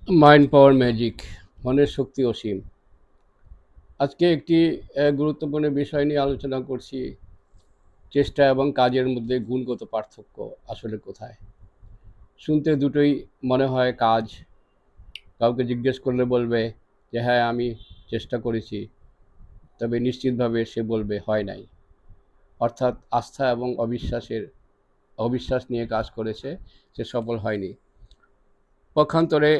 Mind পাওয়ার magic, মনের শক্তি অসীম। আজকে একটি গুরুত্বপূর্ণ বিষয় নিয়ে আলোচনা করছি। চেষ্টা এবং কাজের মধ্যে গুণগত পার্থক্য আসলে কোথায়? শুনতে দুটোই মনে হয় কাজ। কাউকে জিজ্ঞেস করলে বলবে যে হ্যাঁ, আমি চেষ্টা করেছি, তবে নিশ্চিতভাবে সে বলবে হয় নাই। অর্থাৎ আস্থা এবং অবিশ্বাস নিয়ে কাজ করেছে, সে সফল হয়নি। পক্ষান্তরে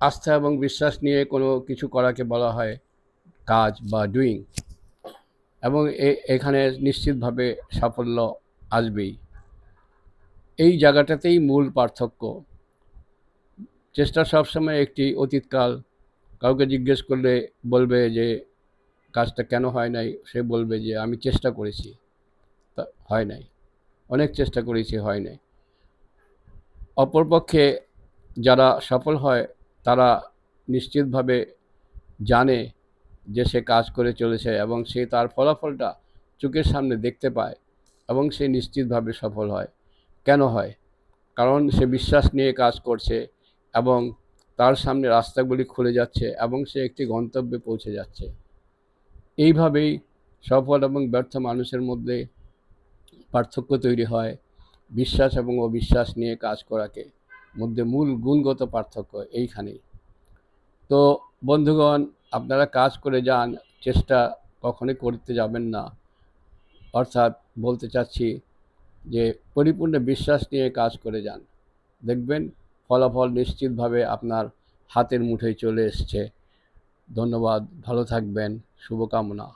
আস্থা এবং বিশ্বাস নিয়ে কোনো কিছু করাকে বলা হয় কাজ বা ডুইং, এবং এখানে নিশ্চিতভাবে সাফল্য আসবেই। এই জায়গাটাতেই মূল পার্থক্য। চেষ্টা সবসময় একটি অতীতকাল। কাউকে জিজ্ঞেস করলে বলবে যে কাজটা কেন হয় নাই, সে বলবে যে আমি চেষ্টা করেছি, তা হয় নাই, অনেক চেষ্টা করেছি, হয় নাই। অপরপক্ষে যারা সফল হয় তারা নিশ্চিতভাবে জানে যে সে কাজ করে চলেছে এবং সে তার ফলাফলটা চোখের সামনে দেখতে পায় এবং সে নিশ্চিতভাবে সফল হয়। কেন হয়? কারণ সে বিশ্বাস নিয়ে কাজ করছে এবং তার সামনে রাস্তাগুলি খুলে যাচ্ছে এবং সে একটি গন্তব্যে পৌঁছে যাচ্ছে। এইভাবেই সফল এবং ব্যর্থ মানুষের মধ্যে পার্থক্য তৈরি হয়। বিশ্বাস এবং অবিশ্বাস নিয়ে কাজ করাকে মধ্যে মূল গুণগত পার্থক্য এইখানেই। তো বন্ধুগণ, আপনারা কাজ করে যান, চেষ্টা কখনোই করতে যাবেন না। অর্থাৎ বলতে চাচ্ছি যে পরিপূর্ণ বিশ্বাস নিয়ে কাজ করে যান, দেখবেন ফলাফল নিশ্চিতভাবে আপনার হাতের মুঠোয় চলে এসছে। ধন্যবাদ, ভালো থাকবেন, শুভকামনা।